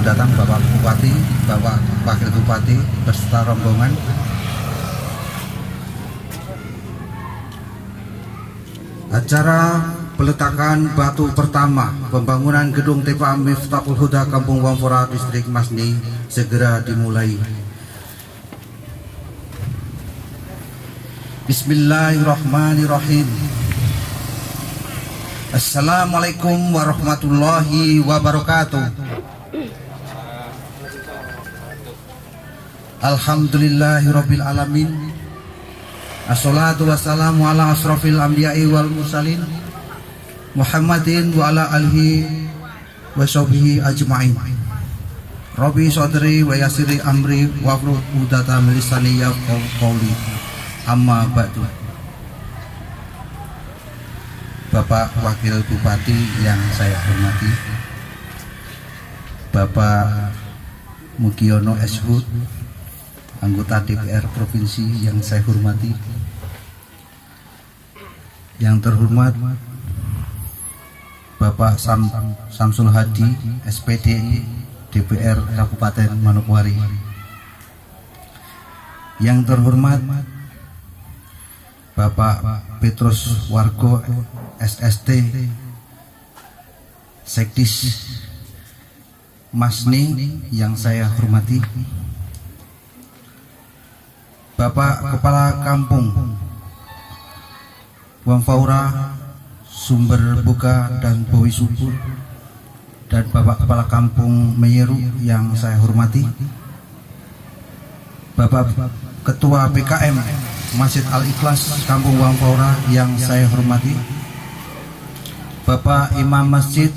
datang Bapak Bupati, Bapak Wakil Bupati beserta rombongan. Acara peletakan batu pertama pembangunan gedung TPA Miftahul Huda Kampung Wampora Distrik Masni segera dimulai. Bismillahirrahmanirrahim. Assalamualaikum warahmatullahi wabarakatuh. Alhamdulillahirabbil alamin. Assalatu wassalamu ala asrafil anbiya'i wal mursalin Muhammadin wa ala alihi wa sahbihi ajma'in. Rabbi sadri wa yassiri amri wa hlul 'uqdatam min lisani yafqahu qawli. Amma ba'du. Bapak Wakil Bupati yang saya hormati, Bapak Mugiono SH, anggota DPR Provinsi yang saya hormati, yang terhormat Bapak Samsul Hadi SPD DPR Kabupaten Manokwari, yang terhormat Bapak Petrus Wargo SST Sekdis Masni yang saya hormati, Bapak Kepala Kampung Wampora Sumber Buka dan Bowi Subur, dan Bapak Kepala Kampung Meyeru yang saya hormati, Bapak Ketua PKM Masjid Al-Ikhlas Kampung Wampora yang saya hormati, Bapak Imam Masjid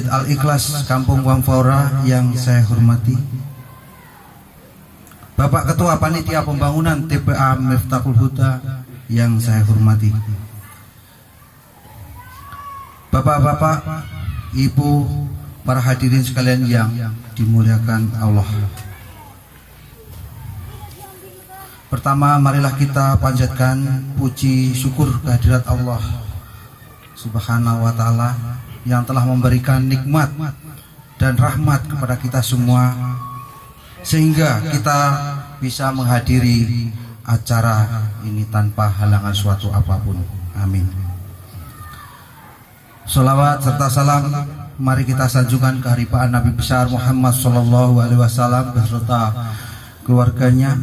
Al-Ikhlas Kampung Wampora yang saya hormati, Bapak Ketua Panitia Pembangunan TPA Miftahul Huda yang saya hormati, Bapak-bapak, Ibu, para hadirin sekalian yang dimuliakan Allah. Pertama, marilah kita panjatkan puji syukur kehadirat Allah Subhanahu wa ta'ala yang telah memberikan nikmat dan rahmat kepada kita semua, sehingga kita bisa menghadiri acara ini tanpa halangan suatu apapun. Amin. Sholawat serta salam mari kita sanjungkan ke haribaan Nabi besar Muhammad SAW beserta keluarganya,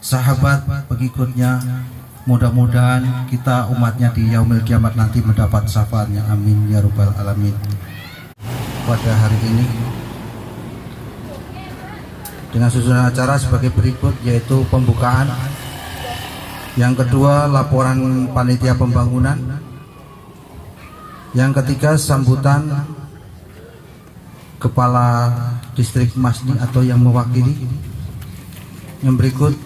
sahabat, pengikutnya. Mudah-mudahan kita umatnya di yaumil kiamat nanti mendapat syafaatnya. Amin ya rabbal alamin. Pada hari ini dengan susunan acara sebagai berikut, yaitu pembukaan, yang kedua laporan panitia pembangunan, yang ketiga sambutan kepala distrik Masni atau yang mewakili, yang berikut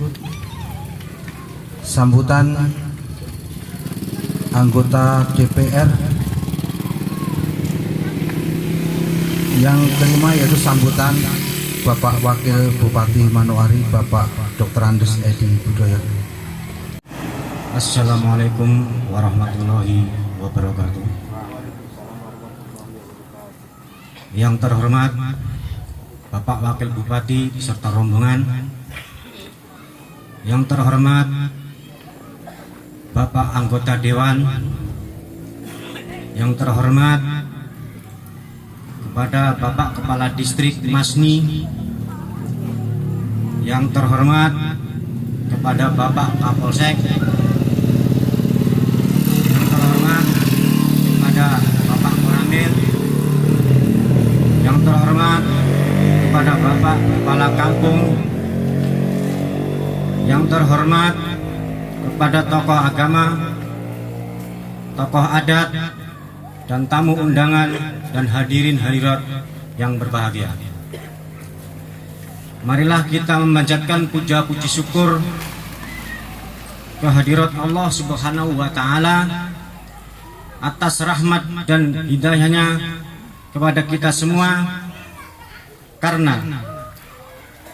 sambutan anggota DPR, yang kelima yaitu sambutan Bapak Wakil Bupati Manokwari, Bapak Dr. Andes Edi Budoyo. Assalamualaikum warahmatullahi wabarakatuh. Yang terhormat Bapak Wakil Bupati beserta rombongan, yang terhormat Bapak anggota Dewan, yang terhormat kepada Bapak Kepala Distrik Masni, yang terhormat kepada Bapak Kapolsek, yang terhormat kepada Bapak Koramil, yang terhormat kepada Bapak Kepala Kampung, yang terhormat kepada tokoh agama, tokoh adat, dan tamu undangan dan hadirin hadirat yang berbahagia. Marilah kita memanjatkan puja-puji syukur kehadirat Allah Subhanahu wa ta'ala atas rahmat dan hidayahnya kepada kita semua, karena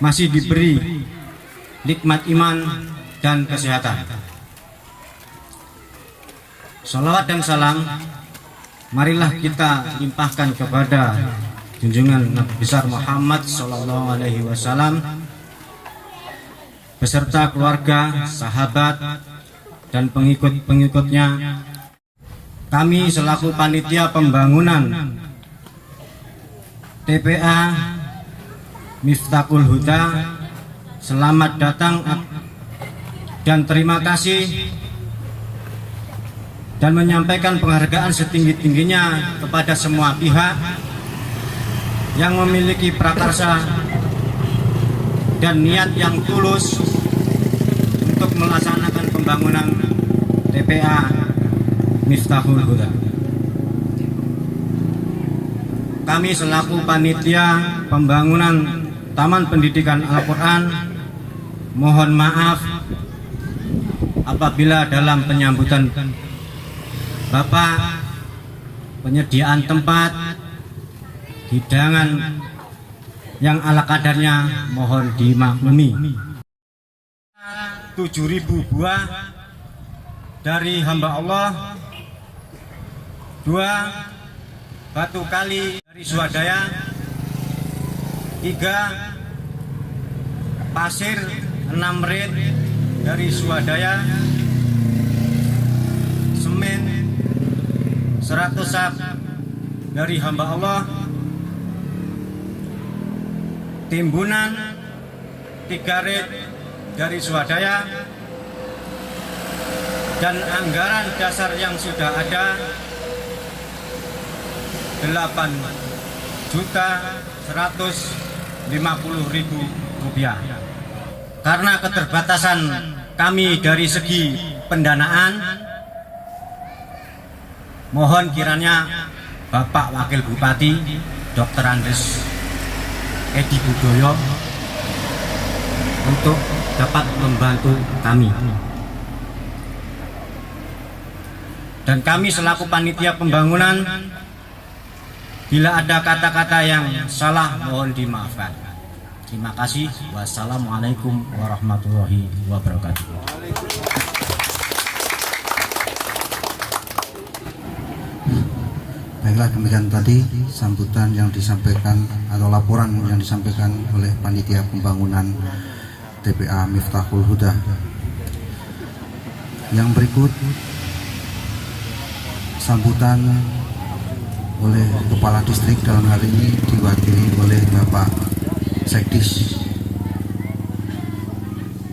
masih diberi nikmat iman dan kesehatan. Salawat dan salam marilah kita limpahkan kepada junjungan Nabi besar Muhammad Sallallahu Alaihi Wasallam beserta keluarga, sahabat, dan pengikut-pengikutnya. Kami selaku panitia pembangunan TPA Miftahul Huda, selamat datang dan terima kasih, dan menyampaikan penghargaan setinggi-tingginya kepada semua pihak yang memiliki prakarsa dan niat yang tulus untuk melaksanakan pembangunan TPA Miftahul Huda. Kami selaku panitia pembangunan Taman Pendidikan Al-Quran mohon maaf apabila dalam penyambutan Bapak, penyediaan tempat, hidangan yang ala kadarnya mohon dimaklumi. 7.000 buah dari hamba Allah, 2 batu kali dari swadaya, 3 pasir 6 rit dari swadaya, semen 100 sak dari hamba Allah, timbunan 3 rit dari swadaya, dan anggaran dasar yang sudah ada 8.150.000 rupiah. Karena keterbatasan kami dari segi pendanaan, mohon kiranya Bapak Wakil Bupati Dr. Andes Edi Budoyo untuk dapat membantu kami. Dan kami selaku panitia pembangunan, bila ada kata-kata yang salah mohon dimaafkan. Terima kasih. Wassalamualaikum warahmatullahi wabarakatuh. Baiklah, demikian tadi sambutan yang disampaikan atau laporan yang disampaikan oleh panitia pembangunan TPA Miftahul Huda. Yang berikut sambutan oleh Kepala Distrik, dalam hal ini diwakili oleh Bapak Sekdis.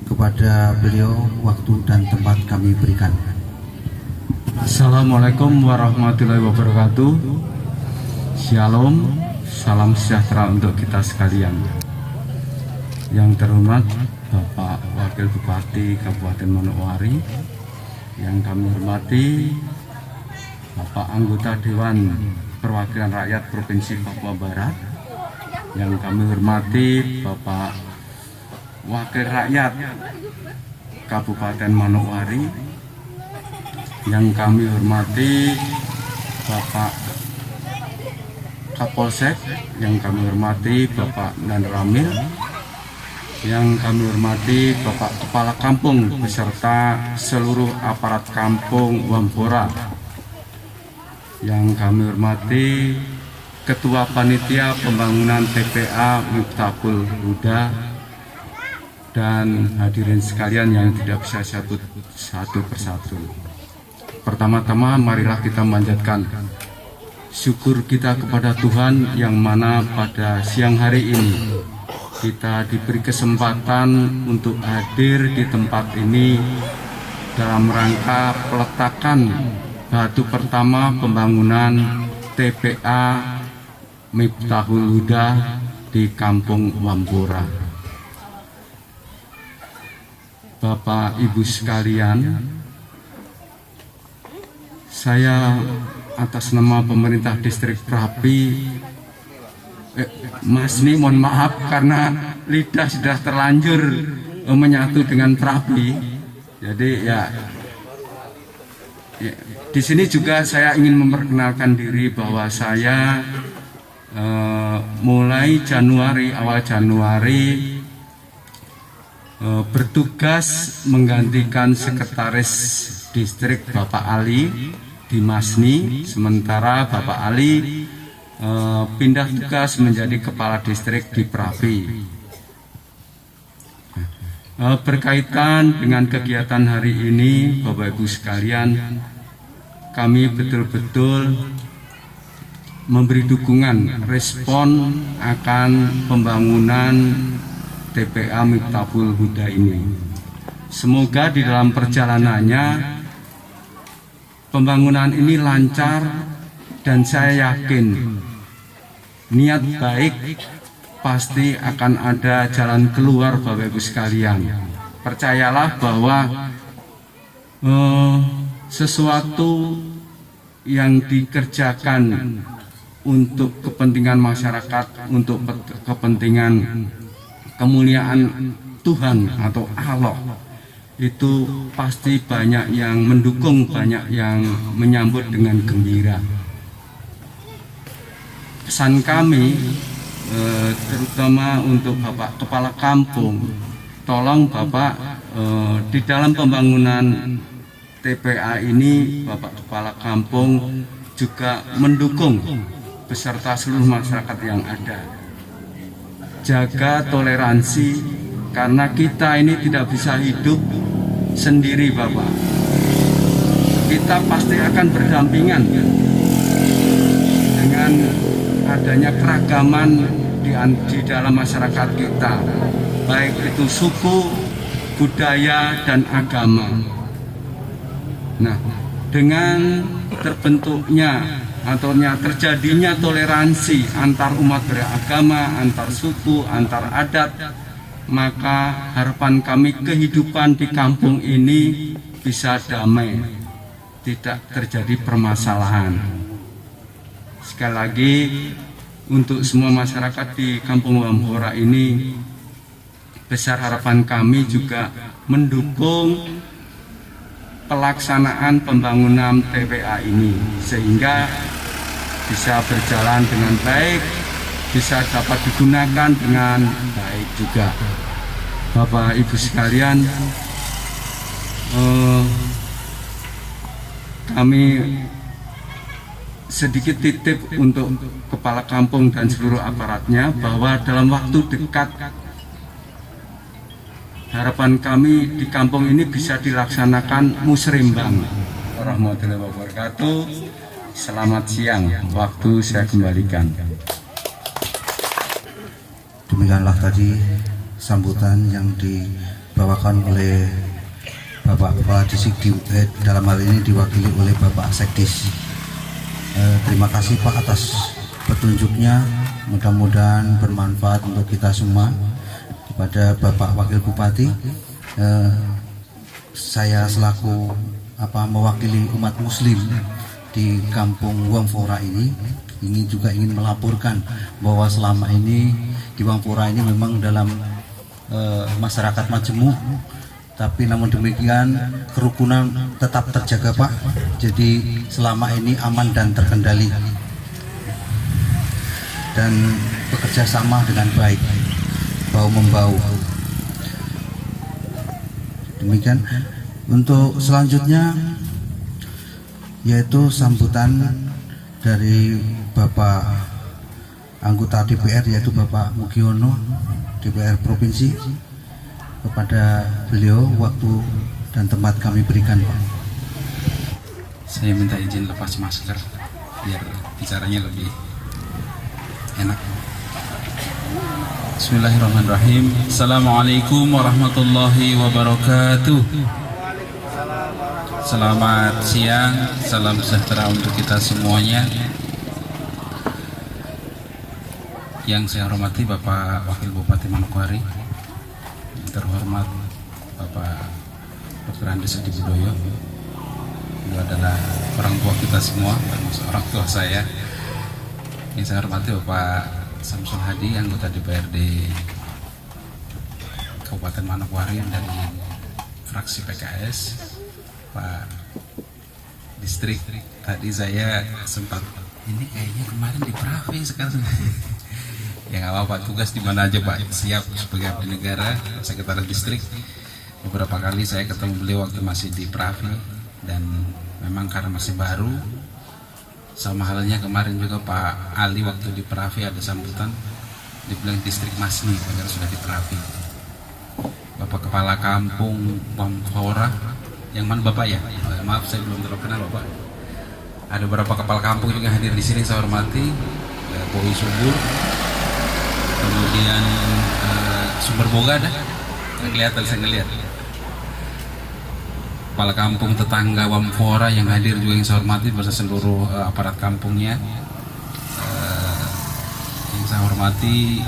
Kepada beliau waktu dan tempat kami berikan. Assalamualaikum warahmatullahi wabarakatuh. Shalom, salam sejahtera untuk kita sekalian. Yang terhormat Bapak Wakil Bupati Kabupaten Manokwari, yang kami hormati Bapak Anggota Dewan Perwakilan Rakyat Provinsi Papua Barat, yang kami hormati Bapak Wakil Rakyat Kabupaten Manokwari, yang kami hormati Bapak Kapolsek, yang kami hormati Bapak Nan Ramil, yang kami hormati Bapak Kepala Kampung beserta seluruh aparat kampung Wambora, yang kami hormati Ketua Panitia Pembangunan TPA Miftahul Huda, dan hadirin sekalian yang tidak bisa satu persatu. Pertama-tama marilah kita manjatkan syukur kita kepada Tuhan yang mana pada siang hari ini kita diberi kesempatan untuk hadir di tempat ini dalam rangka peletakan batu pertama pembangunan TPA Miftahul Huda di Kampung Wambora. Bapak Ibu sekalian, saya atas nama pemerintah Distrik Prapi, Mas ini mohon maaf karena lidah sudah terlanjur menyatu dengan Prapi. Jadi ya di sini juga saya ingin memperkenalkan diri bahwa saya mulai awal Januari bertugas menggantikan Sekretaris Distrik Bapak Ali di Masni, sementara Bapak Ali pindah tugas menjadi kepala distrik di Pravi. Berkaitan dengan kegiatan hari ini, Bapak Ibu sekalian, kami betul-betul memberi dukungan respon akan pembangunan TPA Miftahul Huda ini. Semoga di dalam perjalanannya pembangunan ini lancar, dan saya yakin niat baik pasti akan ada jalan keluar, Bapak Ibu sekalian. Percayalah bahwa sesuatu yang dikerjakan untuk kepentingan masyarakat, untuk kepentingan kemuliaan Tuhan atau Allah, itu pasti banyak yang mendukung, banyak yang menyambut dengan gembira. Pesan kami terutama untuk Bapak Kepala Kampung, tolong Bapak di dalam pembangunan TPA ini, Bapak Kepala Kampung juga mendukung beserta seluruh masyarakat yang ada. Jaga toleransi, karena kita ini tidak bisa hidup sendiri, Bapak. Kita pasti akan berdampingan dengan adanya keragaman di dalam masyarakat kita, baik itu suku, budaya, dan agama. Nah, dengan terbentuknya atau terjadinya toleransi antar umat beragama, antar suku, antar adat, maka harapan kami kehidupan di kampung ini bisa damai, tidak terjadi permasalahan. Sekali lagi, untuk semua masyarakat di Kampung Wamhora ini, besar harapan kami juga mendukung pelaksanaan pembangunan TPA ini, sehingga bisa berjalan dengan baik, bisa dapat digunakan dengan baik juga. Bapak Ibu sekalian, kami sedikit titip untuk Kepala Kampung dan seluruh aparatnya, bahwa dalam waktu dekat harapan kami di kampung ini bisa dilaksanakan musrembang. Warahmatullahi wabarakatuh. Selamat siang, waktu saya kembalikan. Demikianlah tadi sambutan yang dibawakan oleh Bapak Kepala Distrik dalam hal ini diwakili oleh Bapak Sekdis. Terima kasih Pak atas petunjuknya, mudah-mudahan bermanfaat untuk kita semua. Kepada Bapak Wakil Bupati, saya selaku mewakili umat Muslim di Kampung Wamhora ini juga ingin melaporkan bahwa selama ini di Wamhora ini memang dalam masyarakat majemuk, tapi namun demikian kerukunan tetap terjaga Pak. Jadi selama ini aman dan terkendali dan bekerja sama dengan baik, bau membau. Demikian. Untuk selanjutnya yaitu sambutan dari Bapak anggota DPR, yaitu Bapak Mugiono, DPR Provinsi. Kepada beliau waktu dan tempat kami berikan, Pak. Saya minta izin lepas masker biar bicaranya lebih enak. Bismillahirrahmanirrahim. Assalamualaikum warahmatullahi wabarakatuh. Selamat siang, salam sejahtera untuk kita semuanya. Yang saya hormati Bapak Wakil Bupati Manokwari, terhormat Bapak Dr. Andes Adi Budoyo, beliau adalah orang tua kita semua, termasuk orang tua saya. Yang saya hormati Bapak Samsul Hadi, anggota DPRD Kabupaten Manokwari dari fraksi PKS. Pak Distrik, tadi saya sempat ini kayaknya kemarin di Pravi sekarang. Ya nggak apa-apa, tugas di mana aja Pak, siap sebagai abdi negara. Sekretaris Distrik, beberapa kali saya ketemu beliau waktu masih di Pravi, dan memang karena masih baru, Sama halnya kemarin juga Pak Ali waktu di Peravi ada sambutan, dibilang distrik Masni padahal sudah di Peravi. Bapak Kepala Kampung Wamfora, yang mana Bapak ya? Maaf saya belum terlalu kenal Bapak. Ada beberapa kepala kampung juga hadir di sini saya hormati. Boy Subur, kemudian Sumber Boga ada, kelihatan saya ngelihat. Kepala kampung tetangga Wamfora yang hadir juga yang saya hormati beserta seluruh aparat kampungnya. Yang saya hormati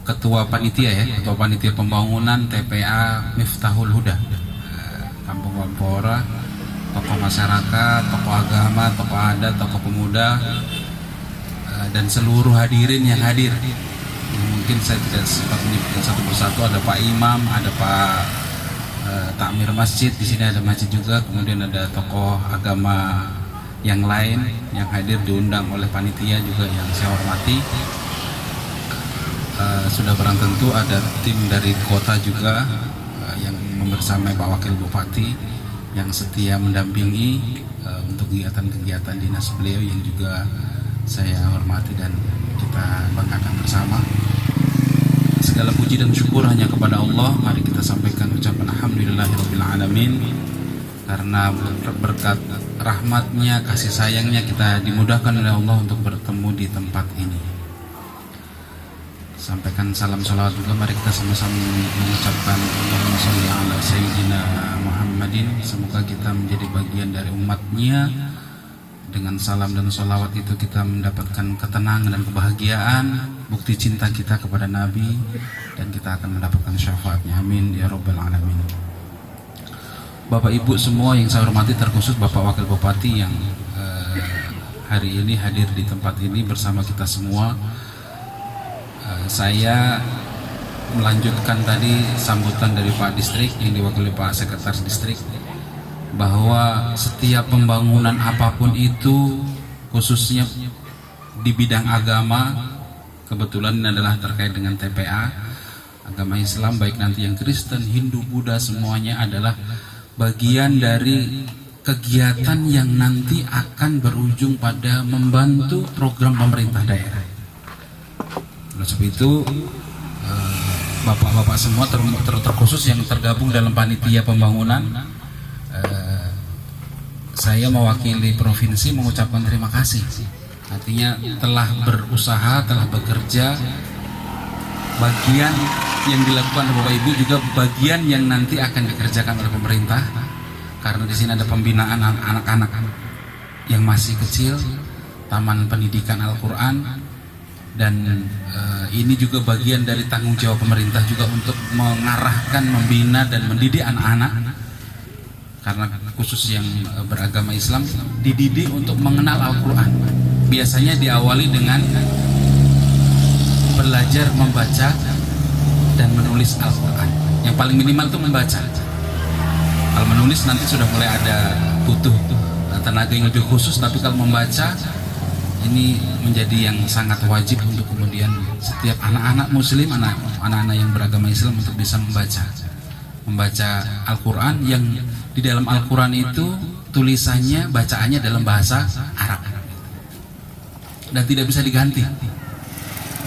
Ketua Panitia ya, Ketua Panitia Pembangunan TPA Miftahul Huda, Kampung Wamfora, tokoh masyarakat, tokoh agama, tokoh adat, tokoh pemuda, dan seluruh hadirin yang hadir. Mungkin saya tidak sempat menyebutkan satu persatu. Ada Pak Imam, ada Pak Takmir Masjid, di sini ada masjid juga. Kemudian ada tokoh agama yang lain yang hadir diundang oleh panitia juga yang saya hormati. Sudah barang tentu ada tim dari kota juga yang membersamai Pak Wakil Bupati yang setia mendampingi untuk kegiatan-kegiatan dinas beliau yang juga saya hormati dan kita banggakan bersama. Segala puji dan syukur hanya kepada Allah. Mari kita sampaikan ucapan alhamdulillahirabbil alamin, karena berkat rahmatnya, kasih sayangnya kita dimudahkan oleh Allah untuk bertemu di tempat ini. Sampaikan salam salawat juga. Mari kita sama-sama mengucapkan Allahumma sholli ala sayyidina Muhammadin. Semoga kita menjadi bagian dari umatnya. Dengan salam dan sholawat itu kita mendapatkan ketenangan dan kebahagiaan, bukti cinta kita kepada Nabi, dan kita akan mendapatkan syafaatnya. Amin ya rabbal alamin. Bapak Ibu semua yang saya hormati, terkhusus Bapak Wakil Bupati yang hari ini hadir di tempat ini bersama kita semua. Saya melanjutkan tadi sambutan dari Pak Distrik yang diwakili Pak Sekretaris Distrik, bahwa setiap pembangunan apapun itu, khususnya di bidang agama, kebetulan ini adalah terkait dengan TPA, agama Islam, baik nanti yang Kristen, Hindu, Buddha, semuanya adalah bagian dari kegiatan yang nanti akan berujung pada membantu program pemerintah daerah. Oleh sebab itu, bapak-bapak semua terkhusus yang tergabung dalam panitia pembangunan, saya mewakili provinsi mengucapkan terima kasih. Artinya telah berusaha, telah bekerja. Bagian yang dilakukan oleh Bapak Ibu juga bagian yang nanti akan dikerjakan oleh pemerintah, karena di sini ada pembinaan anak-anak yang masih kecil, taman pendidikan Al-Quran, dan ini juga bagian dari tanggung jawab pemerintah juga untuk mengarahkan, membina dan mendidik anak-anak, karena khusus yang beragama Islam dididik untuk mengenal Al-Quran. Biasanya diawali dengan belajar membaca dan menulis Al-Quran. Yang paling minimal itu membaca. Kalau menulis nanti sudah mulai ada butuh tenaga yang lebih khusus, tapi kalau membaca ini menjadi yang sangat wajib untuk kemudian setiap anak-anak muslim, anak-anak yang beragama Islam untuk bisa membaca Al-Quran, yang di dalam Al-Quran itu tulisannya, bacaannya dalam bahasa Arab dan tidak bisa diganti.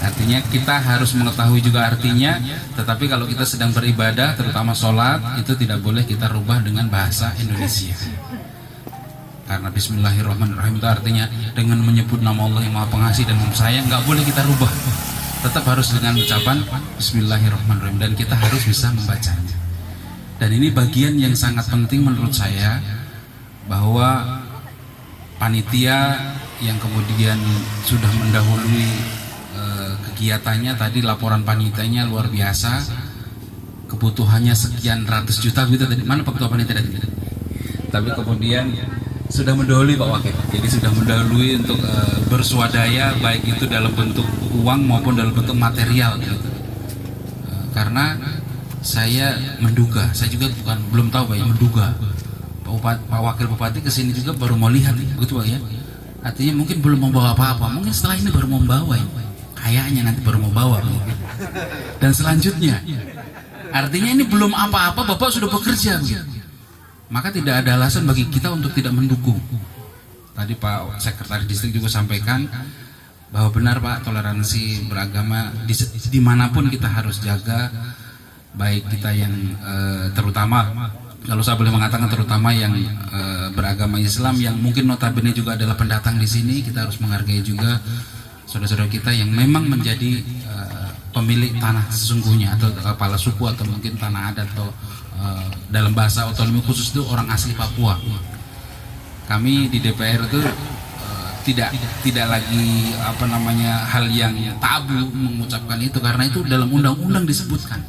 Artinya kita harus mengetahui juga artinya, tetapi kalau kita sedang beribadah, terutama sholat, itu tidak boleh kita rubah dengan bahasa Indonesia, karena Bismillahirrahmanirrahim itu artinya dengan menyebut nama Allah yang Maha Pengasih dan Sayang, nggak boleh kita rubah, tetap harus dengan ucapan Bismillahirrahmanirrahim, dan kita harus bisa membacanya. Dan ini bagian yang sangat penting menurut saya, bahwa panitia yang kemudian sudah mendahului kegiatannya, tadi laporan panitianya luar biasa, kebutuhannya sekian ratus juta gitu tadi. Mana Pak Ketua Panitia tadi? Tapi kemudian sudah mendahului Pak Wakil, jadi sudah mendahului untuk berswadaya, baik itu dalam bentuk uang maupun dalam bentuk material gitu. Karena saya menduga, saya juga belum tahu Pak ya, menduga Pak Wakil Bupati kesini juga baru mau lihat, begitu Pak ya. Artinya mungkin belum membawa apa-apa, mungkin setelah ini baru membawa ya. Kayaknya nanti baru mau bawa. Dan selanjutnya, artinya ini belum apa-apa, Bapak sudah bekerja. maka tidak ada alasan bagi kita untuk tidak mendukung. Tadi Pak Sekretaris Distrik juga sampaikan bahwa benar Pak, toleransi beragama dimanapun kita harus jaga, baik kita yang terutama, kalau saya boleh mengatakan terutama yang beragama Islam yang mungkin notabene juga adalah pendatang di sini, kita harus menghargai juga saudara-saudara kita yang memang menjadi pemilik tanah sesungguhnya, atau kepala suku, atau mungkin tanah adat, atau dalam bahasa otonomi khusus itu orang asli Papua. Kami di DPR itu tidak lagi hal yang tabu mengucapkan itu, karena itu dalam undang-undang disebutkan.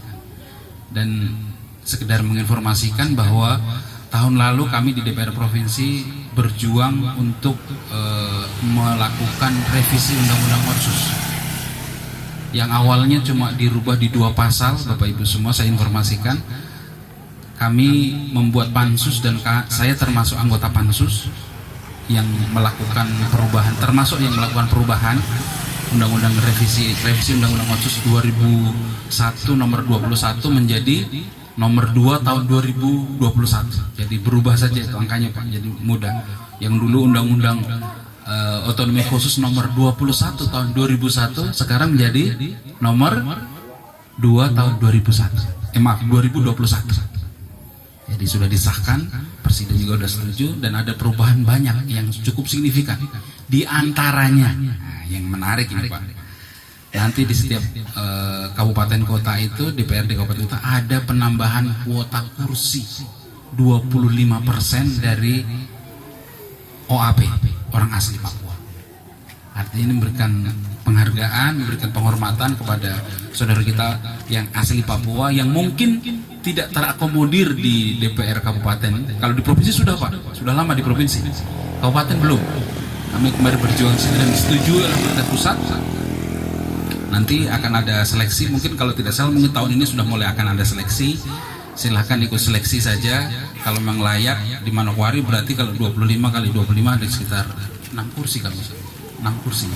Dan sekedar menginformasikan bahwa tahun lalu kami di DPR Provinsi berjuang untuk melakukan revisi Undang-Undang Otsus yang awalnya cuma dirubah di 2 pasal. Bapak Ibu semua, saya informasikan, kami membuat pansus dan saya termasuk anggota pansus yang melakukan perubahan, termasuk yang melakukan perubahan Undang-Undang revisi Undang-Undang Otsus 2001 nomor 21 menjadi nomor 2 tahun 2021. Jadi berubah saja itu angkanya Pak, jadi mudah. Yang dulu Undang-Undang Otonomi Khusus nomor 21 tahun 2001 sekarang menjadi nomor 2 tahun 2021. Jadi sudah disahkan, Presiden juga sudah setuju, dan ada perubahan banyak yang cukup signifikan. Di antaranya, yang menarik ini Pak, nanti di setiap kabupaten kota itu, DPRD kabupaten kota ada penambahan kuota kursi 25% dari OAP, orang asli Papua. Artinya ini memberikan penghargaan, memberikan penghormatan kepada saudara kita yang asli Papua yang mungkin tidak terakomodir di DPR kabupaten. Kalau di provinsi sudah Pak, sudah lama di provinsi. Kabupaten belum. Kami kemarin berjuang dan disetujui oleh pemerintah pusat. Nanti akan ada seleksi, mungkin kalau tidak salah mungkin tahun ini sudah mulai akan ada seleksi. Silahkan ikut seleksi saja. Kalau memang layak di Manokwari, berarti kalau 25 kali 25 ada sekitar 6 kursi kalau 6 kursi.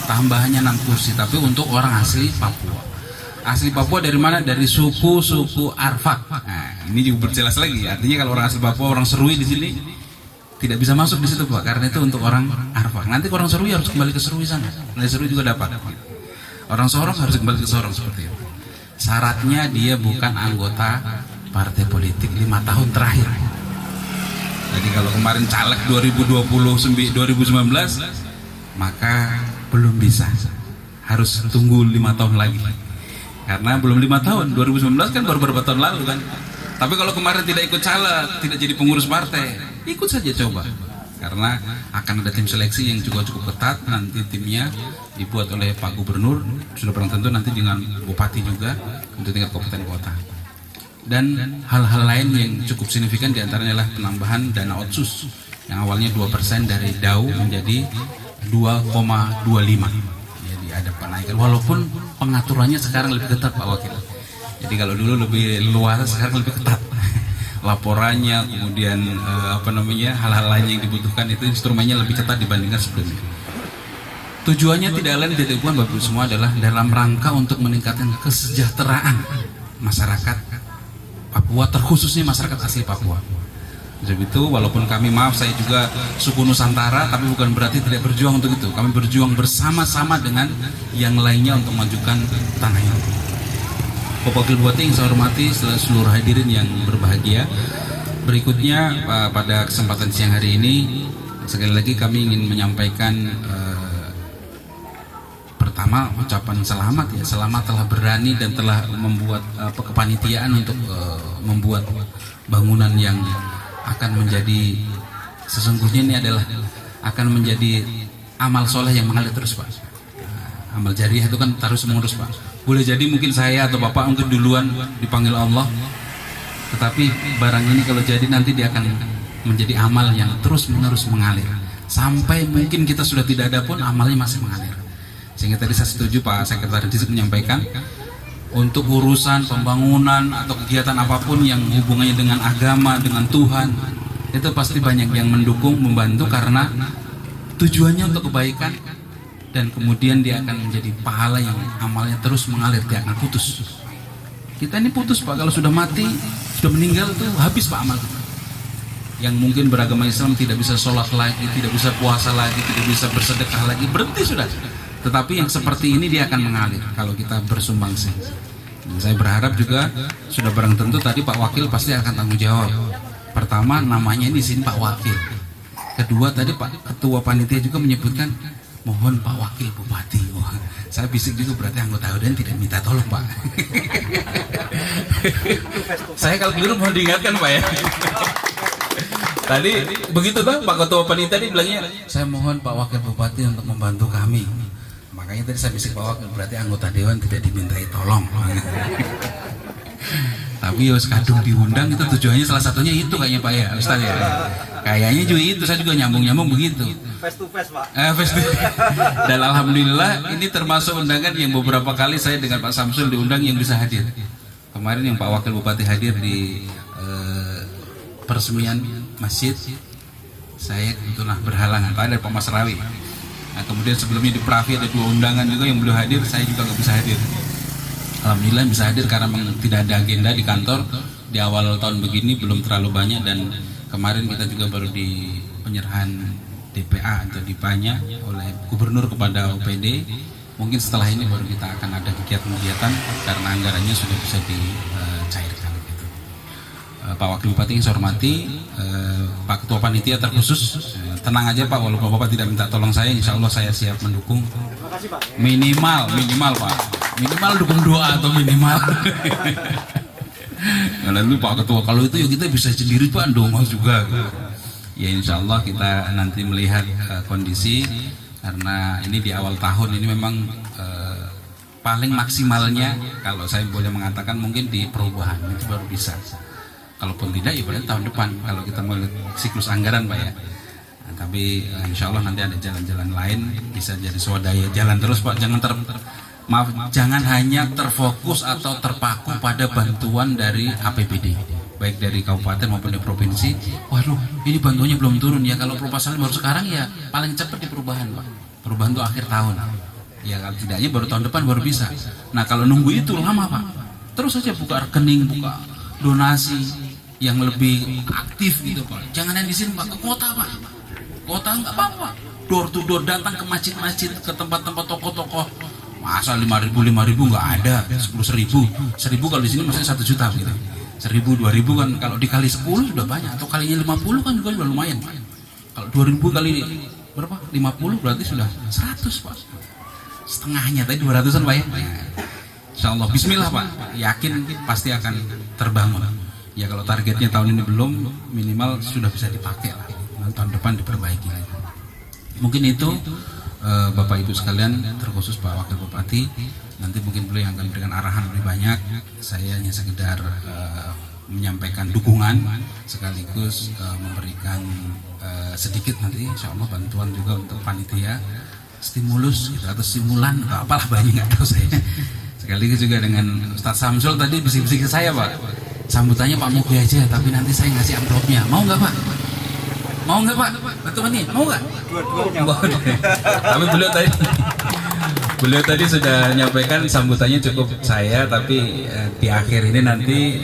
Tambahannya 6 kursi, tapi untuk orang asli Papua. Asli Papua dari mana? Dari suku Arfak. Nah, ini juga berjelas lagi. Artinya kalau orang asli Papua, orang Serui di sini tidak bisa masuk di situ Pak, karena itu untuk orang Arfak. Nanti orang Serui harus kembali ke Serui sana. Dari Serui juga dapat. Orang Sorong harus kembali ke Sorong, seperti itu. Syaratnya dia bukan anggota partai politik 5 tahun terakhir. Jadi kalau kemarin caleg 2019, maka belum bisa. Harus tunggu 5 tahun lagi. Karena belum 5 tahun, 2019 kan baru beberapa tahun lalu kan. Tapi kalau kemarin tidak ikut caleg, tidak jadi pengurus partai, ikut saja coba. Karena akan ada tim seleksi yang juga cukup ketat. Nanti timnya dibuat oleh Pak Gubernur, sudah barang tentu nanti dengan Bupati juga untuk tingkat kabupaten kota. Dan hal-hal lain yang cukup signifikan diantaranya adalah penambahan dana otsus yang awalnya 2% dari DAU menjadi 2,25. Jadi ada penaikan, walaupun pengaturannya sekarang lebih ketat Pak Wakil. Jadi kalau dulu lebih luas, sekarang lebih ketat. Laporannya, kemudian hal-hal lain yang dibutuhkan itu instrumennya lebih ketat dibandingkan sebelumnya. Tujuannya tidak lain tidak bukan Bapak Ibu semua adalah dalam rangka untuk meningkatkan kesejahteraan masyarakat Papua, terkhususnya masyarakat asli Papua. Jadi itu walaupun kami, maaf saya juga suku Nusantara, tapi bukan berarti tidak berjuang untuk itu. Kami berjuang bersama-sama dengan yang lainnya untuk memajukan tanah ini. Bapak Wakil Bupati yang saya hormati, seluruh hadirin yang berbahagia. Berikutnya pada kesempatan siang hari ini, sekali lagi kami ingin menyampaikan pertama ucapan selamat ya, selamat telah berani dan telah membuat kepanitiaan untuk membuat bangunan yang akan menjadi, sesungguhnya ini adalah akan menjadi amal soleh yang mengalir terus Pak. Amal jariah itu kan terus mengurus Pak. Boleh jadi mungkin saya atau Bapak untuk duluan dipanggil Allah, tetapi barang ini kalau jadi nanti dia akan menjadi amal yang terus menerus mengalir sampai mungkin kita sudah tidak ada pun amalnya masih mengalir. Sehingga tadi saya setuju Pak Sekretaris Distrik menyampaikan untuk urusan pembangunan atau kegiatan apapun yang hubungannya dengan agama, dengan Tuhan, itu pasti banyak yang mendukung, membantu karena tujuannya untuk kebaikan, dan kemudian dia akan menjadi pahala yang amalnya terus mengalir, dia akan putus. Kita ini putus Pak, kalau sudah mati, sudah meninggal itu habis Pak amal kita. yang mungkin beragama Islam tidak bisa sholat lagi, tidak bisa puasa lagi, tidak bisa bersedekah lagi, berhenti sudah. Tetapi yang seperti ini dia akan mengalir kalau kita bersumbangsi. Saya berharap juga sudah barang tentu tadi Pak Wakil pasti akan tanggung jawab. Pertama, namanya di sini Pak Wakil. Kedua, tadi Pak Ketua Panitia juga menyebutkan mohon Pak Wakil Bupati. Wah, saya bisik juga berarti anggota ODN tidak minta tolong Pak. Saya kalau dulu mohon diingatkan Pak ya. Tadi begitu kan Pak Ketua Panitia tadi bilangnya, saya mohon Pak Wakil Bupati untuk membantu kami. Makanya tadi saya bisik Pak Wakil berarti anggota Dewan tidak dimintai tolong. Tapi Yos kadung diundang itu tujuannya salah satunya itu kayaknya Pak ya Ustaz ya. Kayaknya juga itu, saya juga nyambung begitu. Face to face Pak. Face to face. Dan alhamdulillah ini termasuk undangan yang beberapa kali saya dengan Pak Samsul diundang yang bisa hadir. Kemarin yang Pak Wakil Bupati hadir di peresmian masjid, saya kebetulan berhalangan. Pak dari Pak Mas Rawi. Nah, kemudian sebelumnya di Pravi ada 2 undangan juga yang belum hadir, saya juga nggak bisa hadir. Alhamdulillah bisa hadir karena memang tidak ada agenda di kantor di awal tahun begini, belum terlalu banyak. Dan kemarin kita juga baru di penyerahan DPA atau DIPA-nya oleh Gubernur kepada OPD. Mungkin setelah ini baru kita akan ada kegiatan-kegiatan karena anggarannya sudah bisa dicairkan gitu. Pak Wakil Bupati yang saya hormati, Pak Ketua Panitia terkhusus, tenang aja Pak, walaupun Bapak tidak minta tolong saya, insya Allah saya siap mendukung. Minimal Pak. Minimal dukung doa atau minimal. Lalu Pak Ketua, kalau itu ya kita bisa sendiri Pak, dongeng juga. Ya insya Allah kita nanti melihat kondisi, karena ini di awal tahun ini memang paling maksimalnya kalau saya boleh mengatakan mungkin di perubahan itu baru bisa. Kalaupun tidak ya berarti tahun depan kalau kita melihat siklus anggaran Pak ya. Nah, tapi insya Allah nanti ada jalan-jalan lain, bisa jadi swadaya jalan terus Pak, jangan hanya terfokus atau terpaku pada bantuan dari APBD, baik dari kabupaten maupun dari provinsi. Waduh, ini bantuannya belum turun ya. Kalau proposalnya baru sekarang ya paling cepat di perubahan Pak. Perubahan itu akhir tahun. Ya kalau tidaknya baru tahun depan baru bisa. Nah kalau nunggu itu lama Pak. Terus saja buka rekening, buka donasi yang lebih aktif gitu Pak. Jangan yang di sini Pak, ke kota Pak. Kota nggak apa-apa. Door to door, datang ke masjid-masjid, ke tempat-tempat tokoh-tokoh. Masa 5.000 nggak ada, 10.000 kalau di sini maksudnya 1 juta gitu. 1.000 2.000 kan kalau dikali 10 sudah banyak, atau kalinya 50 kan juga lumayan Pak. Kalau 2.000 kali berapa? 50 berarti sudah 100 Pak. Setengahnya tadi 200-an Pak ya. Insya Allah, bismillah Pak, yakin pasti akan terbangun. Ya kalau targetnya tahun ini belum, minimal sudah bisa dipakai lah. Tahun depan diperbaiki. Mungkin itu Bapak Ibu sekalian, terkhusus Pak Wakil Bupati, nanti mungkin beliau yang akan memberikan arahan lebih banyak. Saya hanya sekedar menyampaikan dukungan sekaligus memberikan sedikit nanti insya Allah bantuan juga untuk panitia, stimulus gitu, atau stimulan atau apalah banyak nggak tahu saya. Sekaligus juga dengan Ustadz Samsul tadi bisik-bisik ke saya Pak, sambutannya Pak Mugi aja, tapi nanti saya ngasih amplopnya, mau nggak Pak? Mau nggak Pak? Bantuan nih, mau nggak? Dua-duanya. Tapi beliau tadi sudah menyampaikan sambutannya cukup saya, tapi di akhir ini nanti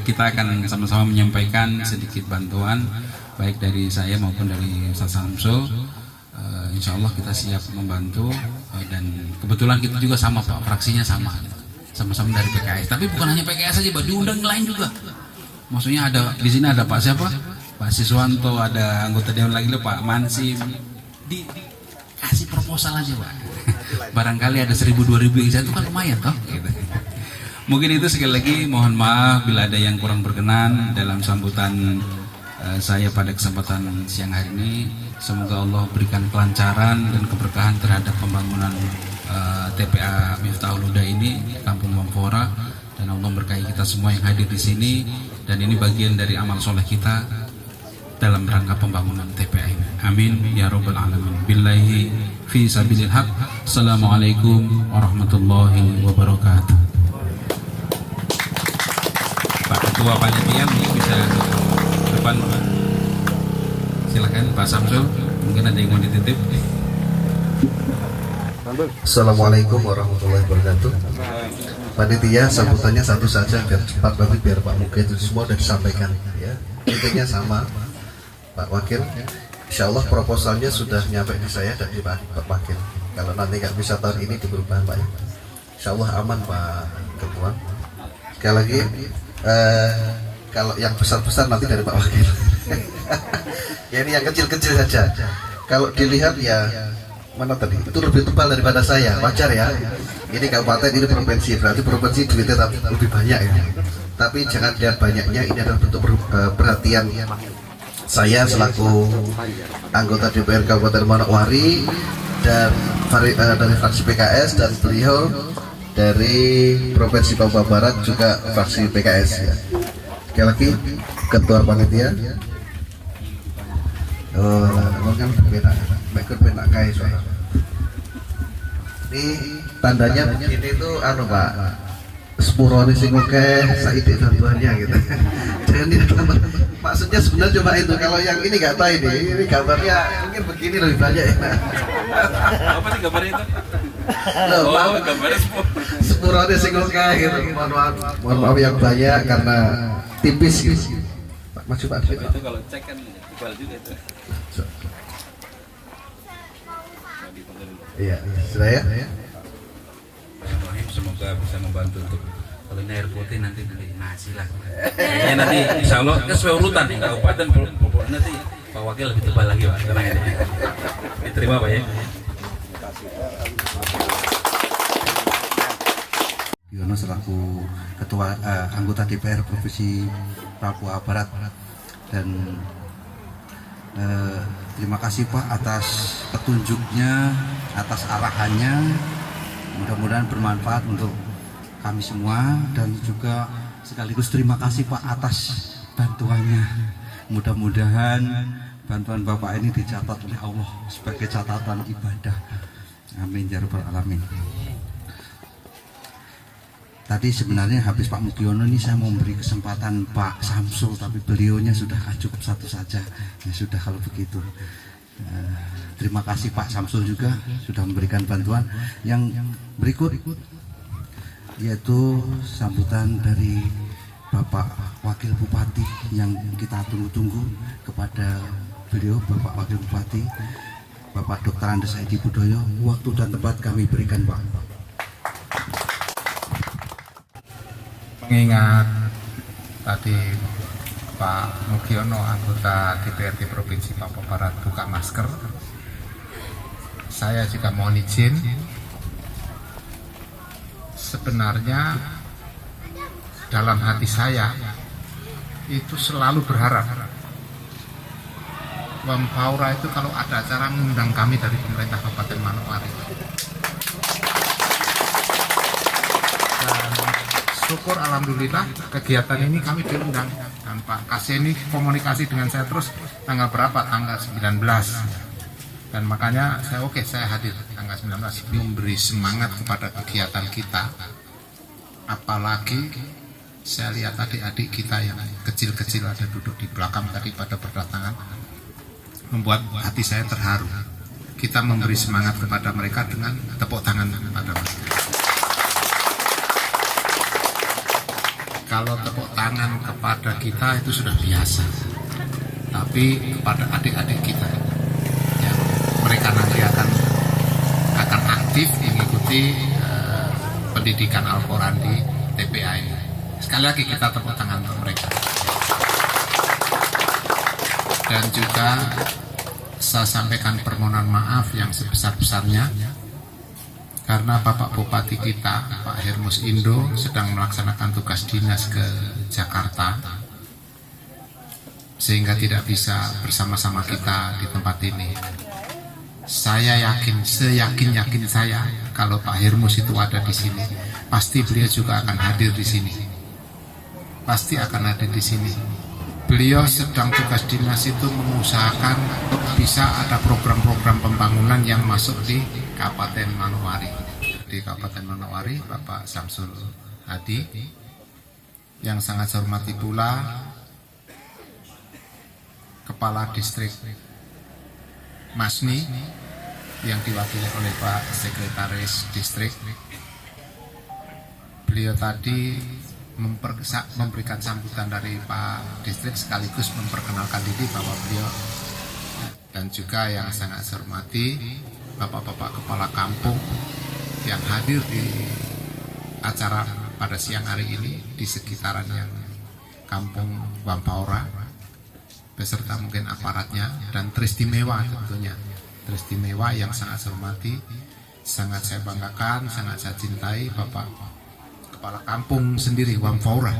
kita akan sama-sama menyampaikan sedikit bantuan baik dari saya maupun dari Ustaz Samsul. Insya Allah kita siap membantu, dan kebetulan kita juga sama Pak, fraksinya sama-sama dari PKS. Tapi bukan hanya PKS saja Pak, diundang lain juga. Maksudnya ada di sini ada Pak siapa? Pak Siswanto, ada anggota dewan lagi Pak Mansim. Dikasih proposal aja Pak. Barangkali ada 1.000-2.000 yang jatuh kan lumayan toh gitu. Mungkin itu sekali lagi mohon maaf bila ada yang kurang berkenan dalam sambutan saya pada kesempatan siang hari ini. Semoga Allah berikan kelancaran dan keberkahan terhadap pembangunan TPA Miftahul Huda ini di Kampung Wampora, dan Allah berkahi kita semua yang hadir di sini, dan ini bagian dari amal soleh kita dalam rangka pembangunan TPA ini. Amin ya rabbal alamin. Billahi fi sabilil haq. Assalamualaikum warahmatullahi wabarakatuh. Pak Ketua Panitia mungkin bisa depan Pak. Silakan Pak Samsul, mungkin ada yang mau dititip. Assalamualaikum warahmatullahi wabarakatuh. Panitia sambutannya satu saja biar cepat, nanti biar Pak Muga itu semua sudah disampaikan ya. Intinya sama, Pak Wakil. Insya Allah proposalnya sudah nyampe di saya dan di Pak Wakil. Kalau nanti nggak bisa tahun ini di perubahan Pak, insya Allah aman Pak Ketua. Sekali lagi, kalau yang besar-besar nanti dari Pak Wakil. Ya ini yang kecil-kecil saja. Kalau dilihat ya mana tadi itu lebih tebal daripada saya, wajar ya. Ini kabupaten, ini provinsi, berarti provinsi duitnya lebih banyak ya. Tapi jangan lihat banyaknya, ini adalah bentuk perhatian saya selaku anggota DPR Kabupaten Manokwari dan dari fraksi PKS, dan beliau dari Provinsi Papua Barat juga fraksi PKS ya. Sekali lagi Ketua Panitia. Oh, kan berbeda, baikkan benak kais. Ini tandanya begini tuh anu Pak, sepuroni sing oke saidik bantuannya gitu. Jangan ditambah. Maksudnya sebenarnya cuma itu. Kalau yang ini nggak tahu ini gambarnya mungkin begini lebih banyak ya. Apa sih gambarnya itu? Loh, Oh, gambarnya sepuroni sing oke gitu. Mohon maaf yang banyak karena tipis gitu. Pak, maju Pak. itu kalau cek kan tebal juga itu. Iya, sudah ya. Semoga bisa membantu untuk kalau ini air putih nanti beli nasi lah. Kayaknya nanti insya Allah kan sesuai urutan kabupaten pokoknya nanti Pak Wakil lebih tebal lagi Pak. Tenang aja. Diterima Pak ya. Yono selaku Ketua anggota DPR Provinsi Papua Barat, dan terima kasih Pak atas petunjuknya, atas arahannya. Mudah-mudahan bermanfaat untuk kami semua, dan juga sekaligus terima kasih Pak atas bantuannya. Mudah-mudahan bantuan Bapak ini dicatat oleh Allah sebagai catatan ibadah. Amin ya rabbal alamin. Tadi sebenarnya habis Pak Mugiono ini saya mau memberi kesempatan Pak Samsul, tapi beliaunya sudah cukup satu saja. Ya sudah kalau begitu. Terima kasih Pak Samsul juga sudah memberikan bantuan. Yang berikut yaitu sambutan dari Bapak Wakil Bupati yang kita tunggu-tunggu. Kepada beliau Bapak Wakil Bupati, Bapak Dr. Andes Edi Budoyo, waktu dan tempat kami berikan Pak. Mengingat tadi Pak Mugiono anggota DPRD Provinsi Papua Barat buka masker, saya juga mohon izin. Sebenarnya dalam hati saya itu selalu berharap Wampaura itu kalau ada acara mengundang kami dari pemerintah Kabupaten Manokwari. Dan syukur alhamdulillah kegiatan ini kami diundang, dan Pak Kaseni komunikasi dengan saya terus tanggal berapa, tanggal 19, dan makanya saya hadir tanggal 19 memberi semangat kepada kegiatan kita. Apalagi saya lihat adik-adik kita yang kecil-kecil ada duduk di belakang tadi pada berdatangan, membuat hati saya terharu. Kita memberi semangat kepada mereka dengan tepuk tangan kepada mereka. Kalau tepuk tangan kepada kita itu sudah biasa, tapi kepada adik-adik kita yang mereka nanti akan aktif mengikuti pendidikan Al-Quran di TPA ini. Sekali lagi kita tepuk tangan untuk mereka. Dan juga saya sampaikan permohonan maaf yang sebesar-besarnya karena Bapak Bupati kita, Pak Hermus Indo, sedang melaksanakan tugas dinas ke Jakarta, sehingga tidak bisa bersama-sama kita di tempat ini. Saya yakin, seyakin-yakin saya, kalau Pak Hermus itu ada di sini, pasti beliau juga akan hadir di sini. Pasti akan hadir di sini. Beliau sedang tugas dinas itu mengusahakan bisa ada program-program pembangunan yang masuk di Kabupaten Manokwari. Di Kabupaten Manokwari, Bapak Samsul Hadi, yang sangat saya hormati pula Kepala Distrik Masni yang diwakili oleh Pak Sekretaris Distrik. Beliau tadi memberikan sambutan dari Pak Distrik sekaligus memperkenalkan diri bahwa beliau, dan juga yang sangat saya hormati Bapak-Bapak Kepala Kampung yang hadir di acara pada siang hari ini di sekitaran yang Kampung Wampaura, beserta mungkin aparatnya, dan teristimewa tentunya, teristimewa yang sangat saya hormati, sangat saya banggakan, sangat saya cintai Bapak Kepala Kampung sendiri Wampaura,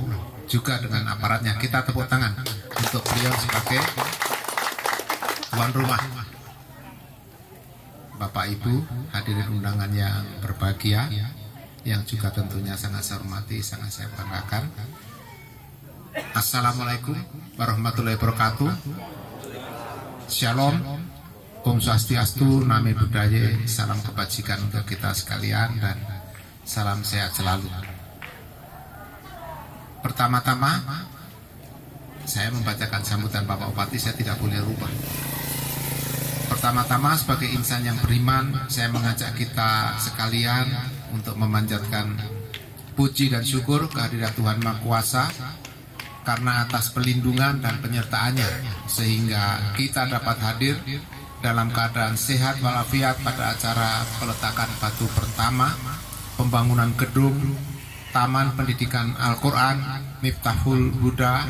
juga dengan aparatnya. Kita tepuk tangan untuk beliau sebagai tuan rumah. Bapak Ibu hadirin undangan yang berbahagia, yang juga tentunya sangat saya hormati, sangat saya banggakan. Assalamualaikum warahmatullahi wabarakatuh. Shalom, Om Swastiastu, Namo Buddhaya, salam kebajikan untuk kita sekalian dan salam sehat selalu. Pertama-tama saya membacakan sambutan Bapak Bupati, saya tidak boleh rubah. Pertama-tama sebagai insan yang beriman, saya mengajak kita sekalian untuk memanjatkan puji dan syukur kehadirat Tuhan Maha Kuasa karena atas pelindungan dan penyertaannya sehingga kita dapat hadir dalam keadaan sehat walafiat pada acara peletakan batu pertama pembangunan gedung Taman Pendidikan Al-Quran Miftahul Huda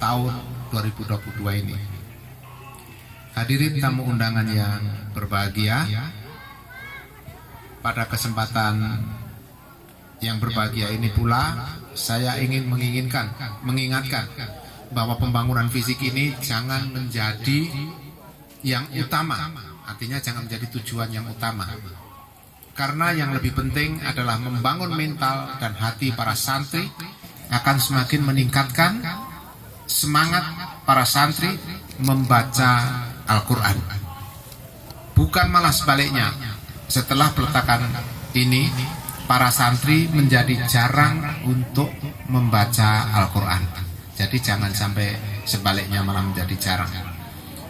tahun 2022 ini. Hadirin tamu undangan yang berbahagia, pada kesempatan yang berbahagia ini pula saya ingin mengingatkan bahwa pembangunan fisik ini jangan menjadi yang utama, artinya jangan menjadi tujuan yang utama. Karena yang lebih penting adalah membangun mental dan hati para santri akan semakin meningkatkan semangat para santri membaca Al-Quran. Bukan malah sebaliknya, setelah peletakan ini para santri menjadi jarang untuk membaca Al-Quran. Jadi jangan sampai sebaliknya malah menjadi jarang.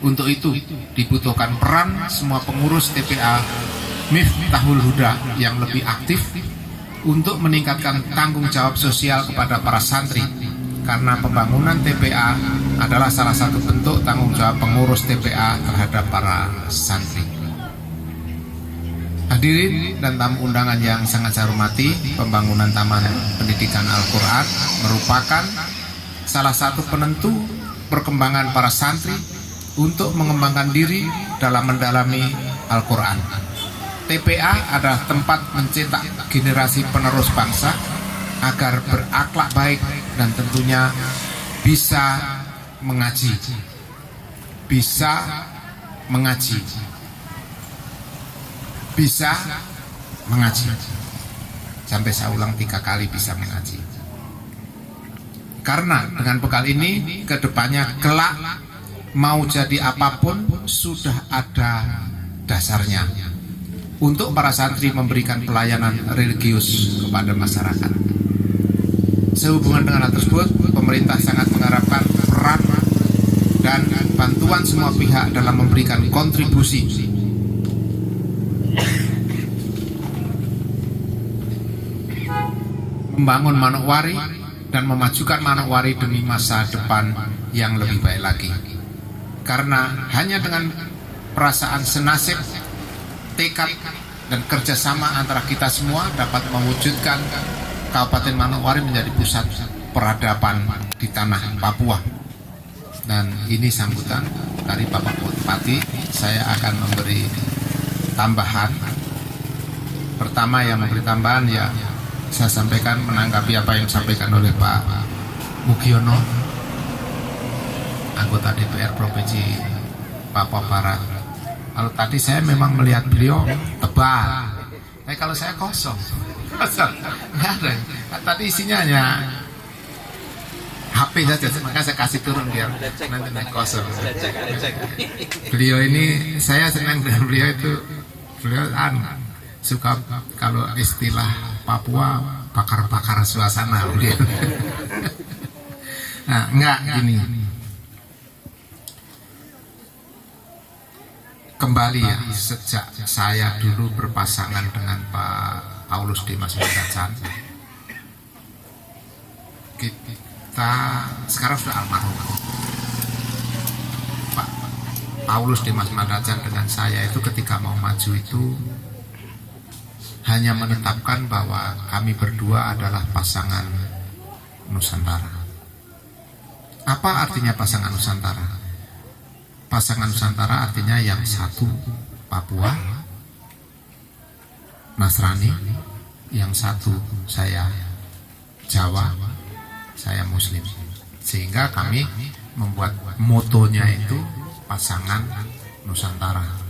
Untuk itu dibutuhkan peran semua pengurus TPA Miftahul Huda yang lebih aktif untuk meningkatkan tanggung jawab sosial kepada para santri, karena pembangunan TPA adalah salah satu bentuk tanggung jawab pengurus TPA terhadap para santri. Hadirin dan tamu undangan yang sangat saya hormati, pembangunan Taman Pendidikan Al-Quran merupakan salah satu penentu perkembangan para santri untuk mengembangkan diri dalam mendalami Al-Quran. TPA adalah tempat mencetak generasi penerus bangsa agar berakhlak baik dan tentunya bisa mengaji. Bisa mengaji. Bisa mengaji. Sampai saya ulang 3 kali, bisa mengaji. Karena dengan bekal ini kedepannya kelak mau jadi apapun sudah ada dasarnya untuk para santri memberikan pelayanan religius kepada masyarakat. Sehubungan dengan hal tersebut, pemerintah sangat mengharapkan peran dan bantuan semua pihak dalam memberikan kontribusi membangun Manokwari dan memajukan Manokwari demi masa depan yang lebih baik lagi. Karena hanya dengan perasaan senasib, tekad dan kerjasama antara kita semua dapat mewujudkan Kabupaten Manokwari menjadi pusat peradaban di tanah Papua. Dan ini sambutan dari Bapak Bupati. Saya akan memberi tambahan. Pertama yang memberi tambahan ya saya sampaikan menanggapi apa yang disampaikan oleh Pak Mugiono, anggota DPR Provinsi Papua Barat. Kalau tadi saya memang melihat beliau tebal, kalau saya kosong, nggak ada. Tadi isinya hanya HP saja, maka saya kasih turun biar nanti kosong. Beliau ini saya senang dengan beliau itu, beliau suka kalau istilah Papua bakar-bakar suasana beliau. Nah, enggak gini. Kembali ya, sejak saya dulu berpasangan dengan Pak Paulus Dimas Mutacan, kita sekarang sudah almarhum Pak Paulus Dimas Mandajan dengan saya itu ketika mau maju itu hanya menetapkan bahwa kami berdua adalah pasangan Nusantara. Apa artinya pasangan Nusantara? Pasangan Nusantara artinya yang satu Papua Nasrani, yang satu saya Jawa, saya Muslim. Sehingga kami membuat motonya itu pasangan Nusantara.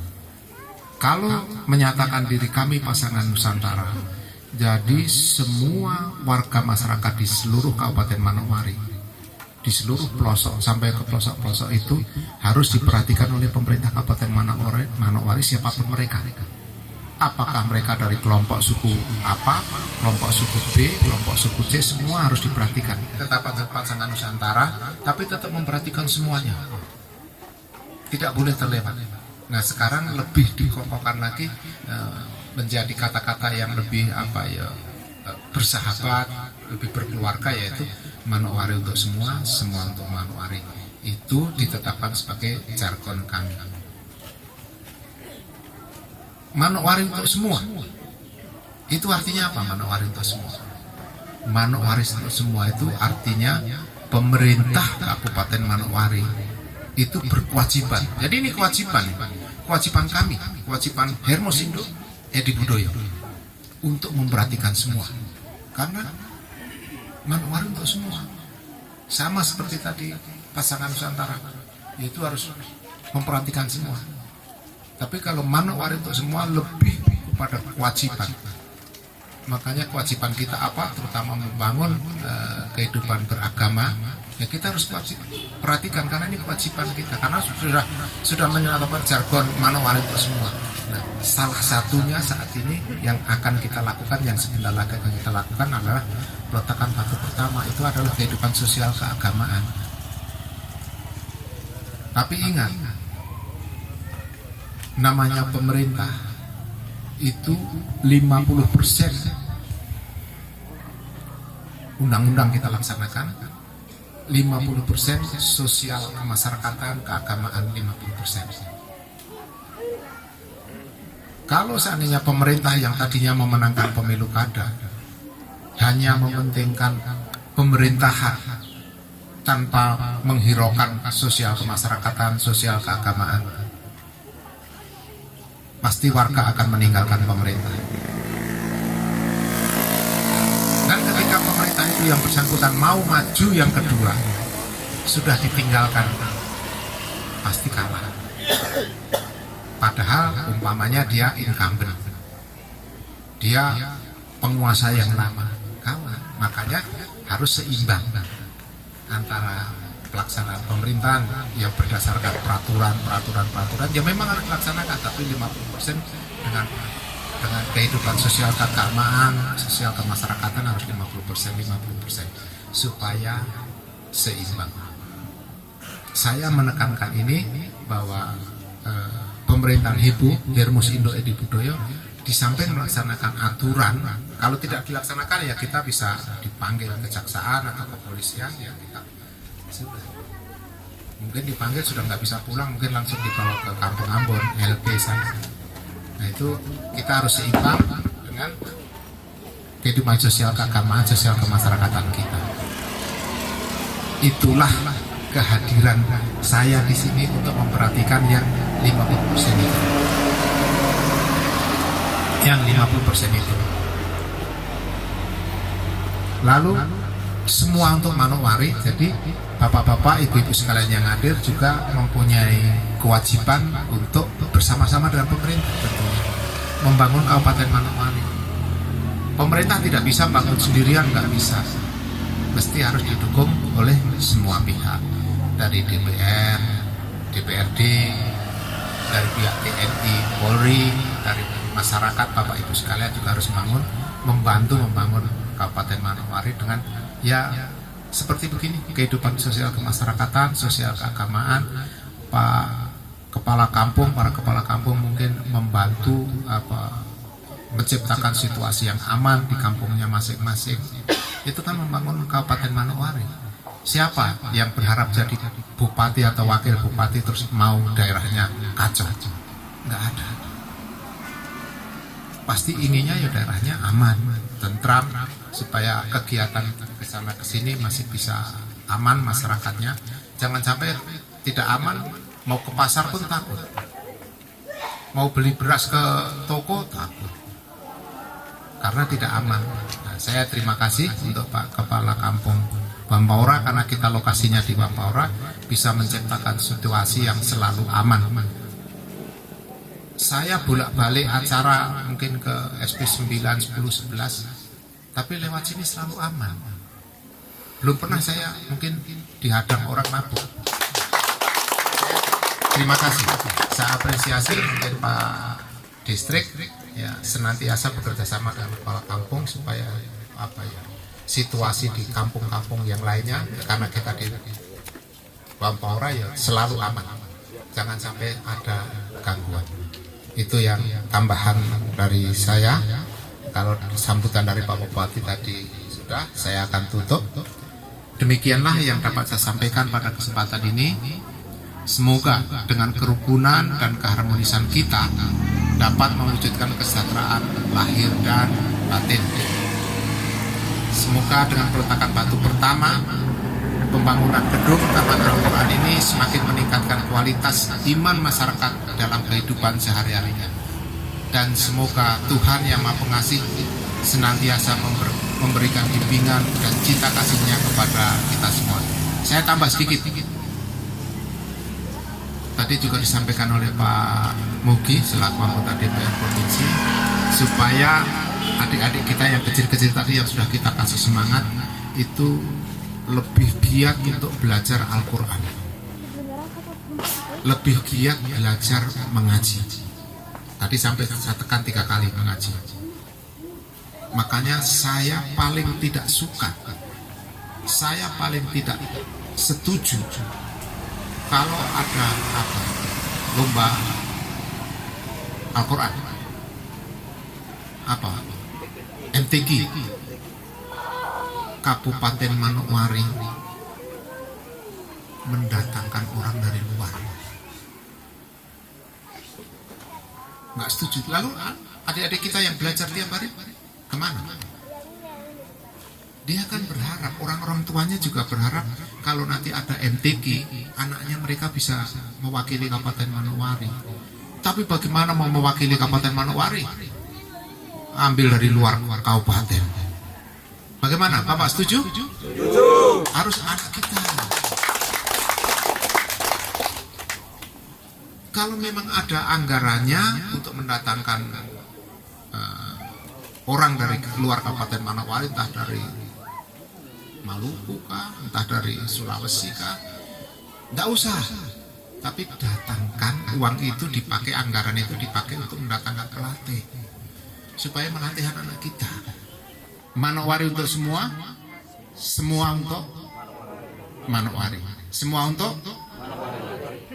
Kalau menyatakan diri kami pasangan Nusantara, jadi semua warga masyarakat di seluruh Kabupaten Manokwari, di seluruh pelosok sampai ke pelosok-pelosok itu harus diperhatikan oleh pemerintah Kabupaten Manokwari siapapun mereka. Apakah mereka dari kelompok suku apa, kelompok suku B, kelompok suku C, semua harus diperhatikan. Tetap pasangan Nusantara, tapi tetap memperhatikan semuanya. Tidak boleh terlewat. Nah sekarang lebih dikokohkan lagi menjadi kata-kata yang lebih bersahabat, lebih berkeluarga, yaitu Manokwari untuk semua, semua untuk Manokwari. Itu ditetapkan sebagai jargon kami. Manokwari untuk semua. Itu artinya apa Manokwari untuk semua? Manokwari untuk semua itu artinya pemerintah Kabupaten Manokwari itu berkewajiban. Jadi ini kewajiban kami, kewajiban Hermosindo Edi Budoyo untuk memperhatikan semua. Karena Manokwari untuk semua. Sama seperti tadi pasangan Nusantara, itu harus memperhatikan semua. Tapi kalau Manokwari untuk semua lebih kepada kewajiban. Makanya kewajiban kita apa? Terutama membangun kehidupan beragama. Ya kita harus perhatikan karena ini kewajiban kita, karena sudah menyatakan jargon Manokwari untuk semua. Nah, salah satunya saat ini yang akan kita lakukan, yang sebentar lagi akan kita lakukan adalah peletakan batu pertama. Itu adalah kehidupan sosial keagamaan. Tapi ingat, namanya pemerintah itu 50% undang-undang kita laksanakan, 50% sosial kemasyarakatan, keagamaan 50%. Kalau seandainya pemerintah yang tadinya memenangkan pemilu kada hanya mementingkan pemerintahan tanpa menghiraukan sosial kemasyarakatan, sosial keagamaan, pasti warga akan meninggalkan pemerintah. Dan ketika pemerintah itu yang bersangkutan mau maju yang kedua, sudah ditinggalkan, pasti kalah. Padahal umpamanya dia incumbent, dia penguasa yang lama, kalah. Makanya harus seimbang antara pelaksanaan pemerintahan yang berdasarkan peraturan ya memang harus dilaksanakan, tapi 50% dengan kehidupan sosial keagamaan, sosial kemasyarakatan harus 50% supaya seimbang. Saya menekankan ini bahwa pemerintahan Hermosindo Edi Budoyo di samping melaksanakan aturan, kalau tidak dilaksanakan ya kita bisa dipanggil kejaksaan atau kepolisian, ya kita sudah mungkin dipanggil sudah nggak bisa pulang, mungkin langsung dibawa ke Kampung Ambon, LP sana. Nah itu kita harus seimbang dengan kehidupan sosial keagamaan, sosial kemasyarakatan kita. Itulah kehadiran saya di sini untuk memperhatikan yang 50% itu. Yang 50% itu. Lalu semua untuk Manokwari, jadi bapak-bapak, ibu-ibu sekalian yang hadir juga mempunyai kewajiban untuk bersama-sama dengan pemerintah tentunya membangun Kabupaten Manokwari. Pemerintah tidak bisa bangun sendirian, nggak bisa. Mesti harus didukung oleh semua pihak, dari DPR, DPRD, dari pihak TNI, Polri, dari masyarakat, bapak ibu sekalian juga harus membantu membangun Kabupaten Manokwari dengan ya seperti begini, kehidupan sosial kemasyarakatan, sosial keagamaan. Pak Kepala Kampung, para kepala kampung mungkin membantu menciptakan situasi yang aman di kampungnya masing-masing. itu kan membangun Kabupaten Manokwari. Siapa yang berharap jadi bupati atau wakil bupati terus mau daerahnya kacau? Nggak ada. Pasti inginnya ya daerahnya aman, tentram, supaya kegiatan kesana kesini masih bisa aman masyarakatnya. Jangan sampai tidak aman, mau ke pasar pun takut, mau beli beras ke toko takut, karena tidak aman. Nah, saya terima kasih untuk Pak Kepala Kampung Wampaura, karena kita lokasinya di Wampaura bisa menciptakan situasi yang selalu aman. Saya bolak-balik acara mungkin ke SP 9, 10, 11, tapi lewat sini selalu aman. Belum pernah saya mungkin dihadang orang mabuk. Terima kasih. Saya apresiasi mungkin Pak Distrik ya senantiasa bekerja sama dengan kepala kampung supaya situasi di kampung-kampung yang lainnya, karena kita di Wampaura ya selalu aman. Jangan sampai ada gangguan. Itu yang tambahan dari saya. Kalau sambutan dari Pak Bupati tadi sudah, saya akan tutup. Demikianlah yang dapat saya sampaikan pada kesempatan ini. Semoga dengan kerukunan dan keharmonisan kita dapat mewujudkan kesejahteraan lahir dan batin. Semoga dengan peletakan batu pertama, pembangunan gedung Taman Al-Quran ini semakin meningkatkan kualitas iman masyarakat dalam kehidupan sehari-harinya. Dan semoga Tuhan Yang Maha Pengasih senantiasa memberikan bimbingan dan cinta kasih-Nya kepada kita semua. Saya tambah sedikit. Tadi juga disampaikan oleh Pak Mugi selaku anggota DPR Provinsi, supaya adik-adik kita yang kecil-kecil tadi yang sudah kita kasih semangat itu lebih giat untuk belajar Al-Quran, lebih giat belajar mengaji. Tadi sampai saya tekan 3 kali mengaji. Makanya saya paling tidak suka, saya paling tidak setuju kalau ada lomba Al-Quran, MTQ Kabupaten Manokwari mendatangkan orang dari luar. Nggak setuju. Lalu adik-adik kita yang belajar tiap hari kemana? Dia kan berharap, orang-orang tuanya juga berharap kalau nanti ada MTQ, anaknya mereka bisa mewakili Kabupaten Manokwari. Tapi bagaimana mau mewakili Kabupaten Manokwari? Ambil dari luar kabupaten. Bagaimana? Bapak setuju? Setuju. Harus anak kita. Kalau memang ada anggarannya untuk mendatangkan orang dari luar Kabupaten Manokwari, entah dari Maluku kah, entah dari Sulawesi kah, tidak usah. Tapi datangkan uang itu, dipakai anggaran itu dipakai untuk mendatangkan pelatih, supaya melatih anak kita. Manokwari untuk semua, semua untuk Manokwari, semua untuk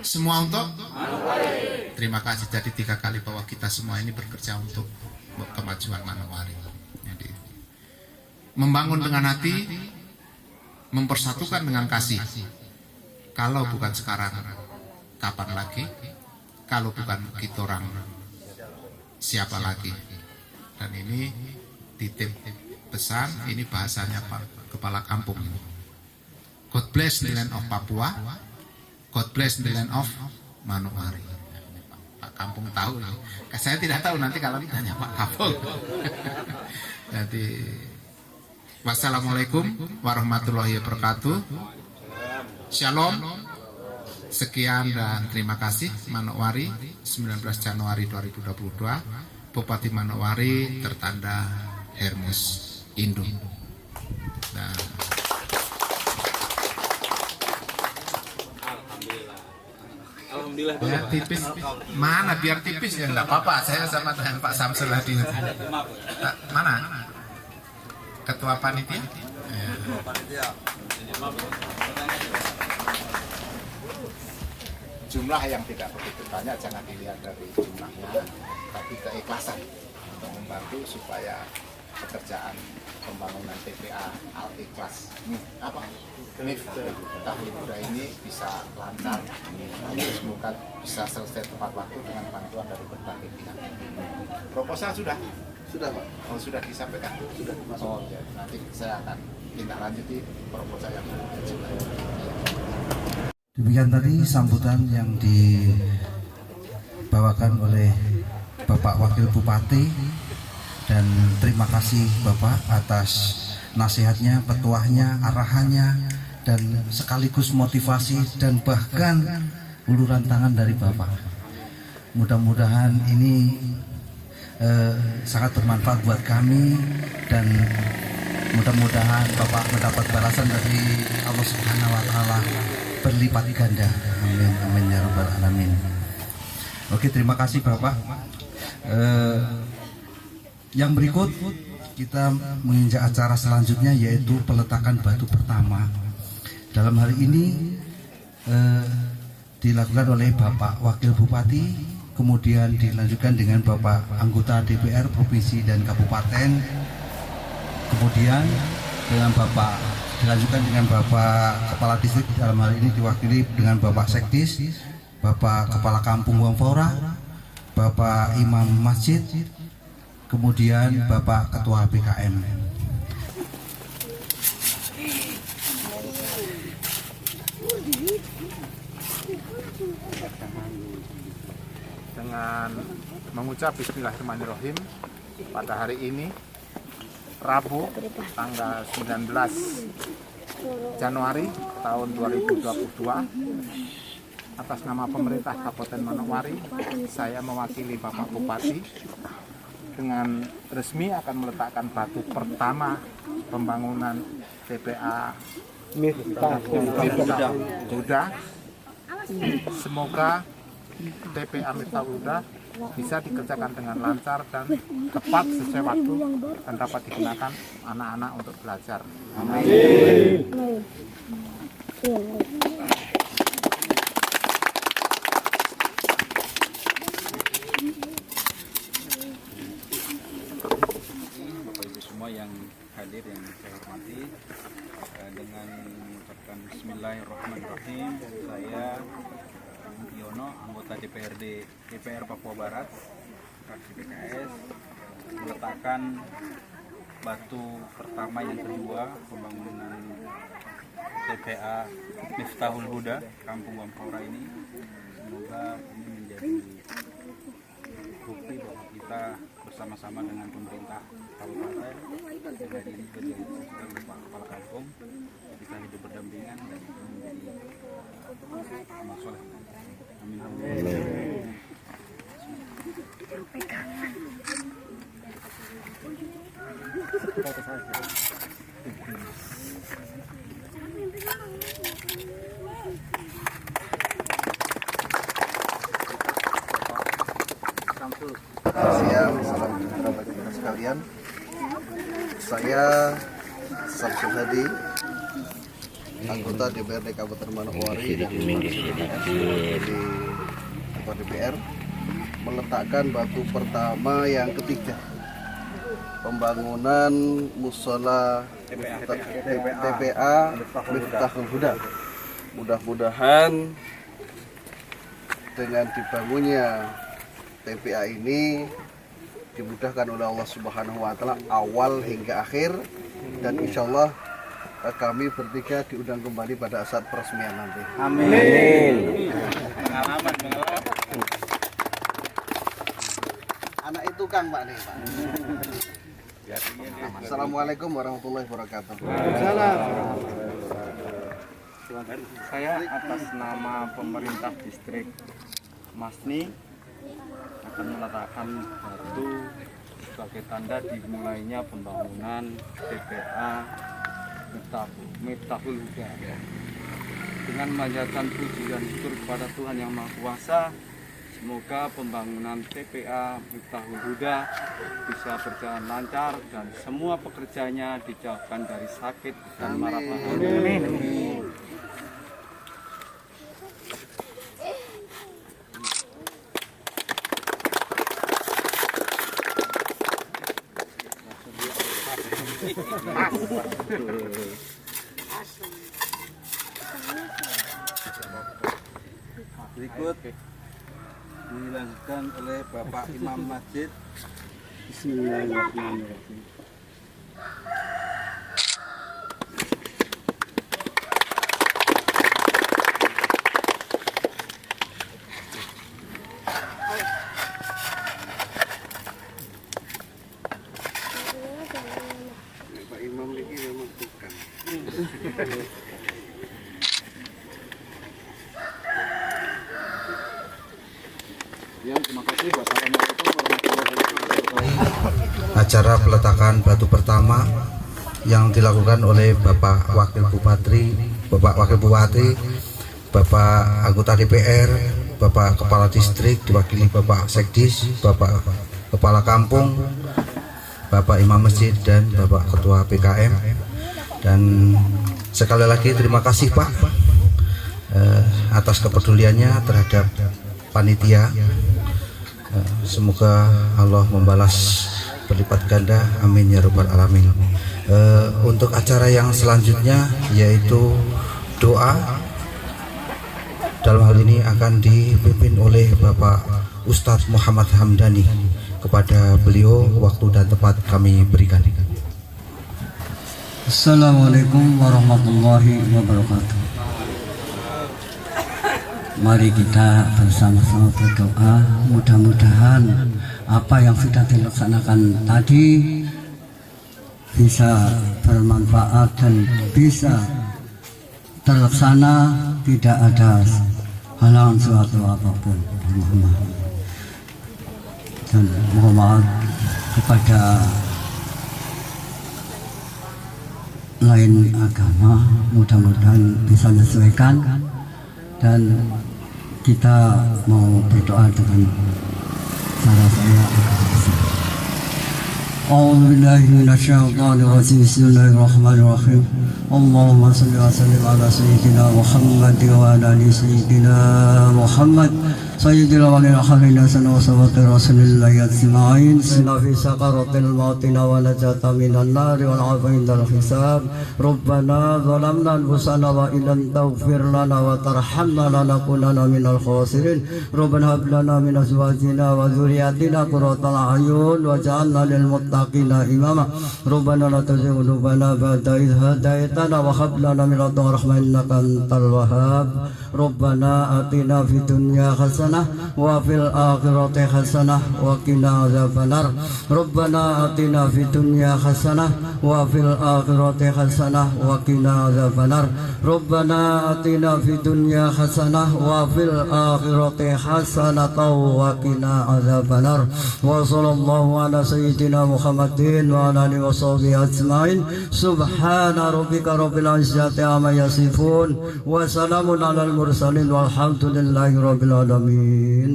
semua untuk Manokwari. Terima kasih. Jadi 3 kali bahwa kita semua ini bekerja untuk kemajuan Manokwari. Jadi membangun dengan hati, mempersatukan dengan kasih. Kalau bukan sekarang, kapan lagi? Kalau bukan kita orang, siapa lagi? Dan ini titip pesan, ini bahasanya Pak Kepala Kampung. God bless the land of Papua, God bless the land of Manokwari. Pak Kampung tahu ya. Saya tidak tahu, nanti kalau ditanya Pak Kampung. Jadi wassalamualaikum warahmatullahi wabarakatuh. Shalom. Sekian dan terima kasih. Manokwari 19 Januari 2022. Bupati Manokwari tertanda Hermus Indung. Nah. Alhamdulillah. Ya, tipis. Mana biar tipis ya enggak apa-apa. Saya sama dengan Pak Samsul Hadi. Mana? Ketua panitia? Ya. Jumlah yang tidak begitu banyak jangan dilihat dari jumlahnya, tapi keikhlasan untuk membantu supaya pekerjaan pembangunan TPA Al-Ikhlas Miftahul Huda ini bisa lancar. Semoga bisa selesai tepat waktu dengan bantuan dari berbagai pihak. Proposal sudah Pak. Oh, sudah disampaikan. Sudah. Oh ya, nanti saya akan tindak lanjuti proposal yang sudah. Demikian tadi sambutan yang dibawakan oleh Bapak Wakil Bupati, dan terima kasih Bapak atas nasihatnya, petuahnya, arahannya, dan sekaligus motivasi dan bahkan uluran tangan dari Bapak. Mudah-mudahan ini sangat bermanfaat buat kami, dan mudah-mudahan Bapak mendapat balasan dari Allah Subhanahu wa Ta'ala berlipat ganda. Amin, amin ya rabbal alamin. Oke, terima kasih Bapak. Yang berikut kita menginjak acara selanjutnya, yaitu peletakan batu pertama. Dalam hari ini dilakukan oleh Bapak Wakil Bupati, kemudian dilanjutkan dengan Bapak anggota DPR Provinsi dan Kabupaten, kemudian dilanjutkan dengan Bapak Kepala Distrik, dalam hal ini diwakili dengan Bapak Sekdis, Bapak Kepala Kampung Wongfora, Bapak Imam Masjid, kemudian Bapak Ketua BKM. Dengan mengucap Bismillahirrahmanirrahim, pada hari ini Rabu tanggal 19 Januari tahun 2022, atas nama pemerintah Kabupaten Manokwari, saya mewakili Bapak Bupati dengan resmi akan meletakkan batu pertama pembangunan TPA Miftahul Huda. Semoga TPA Miftahul Huda bisa dikerjakan dengan lancar dan tepat sesuai waktu, dan dapat digunakan anak-anak untuk belajar. Amin. Bapak Ibu semua yang hadir, yang saya hormati, dengan mengucapkan Bismillahirrahmanirrahim, saya Yono, anggota DPR Papua Barat, fraksi PKS, meletakkan batu pertama yang kedua pembangunan TPA Miftahul Huda Kampung Wongfora ini. Semoga ini menjadi bukti bahwa kita bersama-sama dengan pemerintah kabupaten, hari ini menjadi Pak Kepala Kampung, kita hidup berdampingan dan menjadi amal soleh. Amin. Siang, salam sejahtera bagi kita sekalian. Saya Samsul Hadi, anggota DPRD Kabupaten Manokwari dan di Ketua DPR, meletakkan batu pertama yang ketiga pembangunan musola TPA Miftahul Huda. Mudah-mudahan dengan dibangunnya TPA ini dimudahkan oleh Allah Subhanahu wa Ta'ala awal hingga akhir, dan insya Allah kami bertiga diundang kembali pada saat peresmian nanti. Amin. Anak itu Kang Pak nih Pak. Assalamualaikum warahmatullahi wabarakatuh. Saya atas nama pemerintah distrik Masni akan meletakkan batu sebagai tanda dimulainya pembangunan TPA Miftahul Huda. Dengan memanjatkan puji dan syukur kepada Tuhan Yang Maha Kuasa, semoga pembangunan TPA Miftahul Huda bisa berjalan lancar dan semua pekerjanya dijauhkan dari sakit dan mara bahaya. Amin. Berikut dilanjutkan oleh Bapak Imam Masjid. Bismillahirrahmanirrahim. Pak Imam ini memang bukan. Ya, terima kasih. Wassalamualaikum warahmatullahi wabarakatuh. Acara peletakan batu pertama yang dilakukan oleh Bapak Wakil Bupati, Bapak anggota DPR, Bapak Kepala Distrik diwakili Bapak Sekdis, Bapak Kepala Kampung, Bapak Imam Masjid dan Bapak Ketua PKM. Dan sekali lagi terima kasih Pak atas kepeduliannya terhadap panitia. Semoga Allah membalas berlipat ganda, amin ya rabbal alamin. Untuk acara yang selanjutnya yaitu doa, dalam hal ini akan dipimpin oleh Bapak Ustadz Muhammad Hamdani. Kepada beliau waktu dan tempat kami berikan. Assalamualaikum warahmatullahi wabarakatuh. Mari kita bersama-sama berdoa, mudah-mudahan apa yang sudah dilaksanakan tadi bisa bermanfaat dan bisa terlaksana, tidak ada halangan suatu apapun. Dan mohon maaf kepada lain agama, mudah-mudahan bisa menyesuaikan. Dan kita mau berdoa dengan cara saya agak besar. A'udzubillahi minasyaitonir rajim. Bismillahirrahmanirrahim. Allahumma shalli wa sallim ala sayyidina Muhammad wa ala ali sayyidina Muhammad sayyidil awwalin akhirin wa sawatir rasulillahi ajma'in. Sina fi sakaratil mautina wa najata minan nari wal 'afwa indal hisab. Rabbana zalamna anfusana wa illam taghfir lana wa tarhamna lanakunanna minal khasirin. Rabbana hab lana min azwajina wa dhurriyyatina qurrata a'yun waj'alna lil muttaqina imama. Rabbana la tuzigh qulubana ba'da idh hadaytana wa hab lana min ladunka rahmatan innaka antal wahhab. Rabbana atina fid dunya hasanah wa fil akhirati hasanah wa qina adzabannar. Rabbana atina fid dunya hasanah wa fil akhirati hasanah wa qina adzabannar. Rabbana atina fid dunya hasanah wa fil akhirati hasanah wa qina adzabannar. Wa sallallahu ala sayyidina Muhammadin wa ala alihi washabihi ajmain. Subhana rabbika rabbil izzati amma yasifun wa salamun alal mursalin walhamdulillahi rabbil alamin.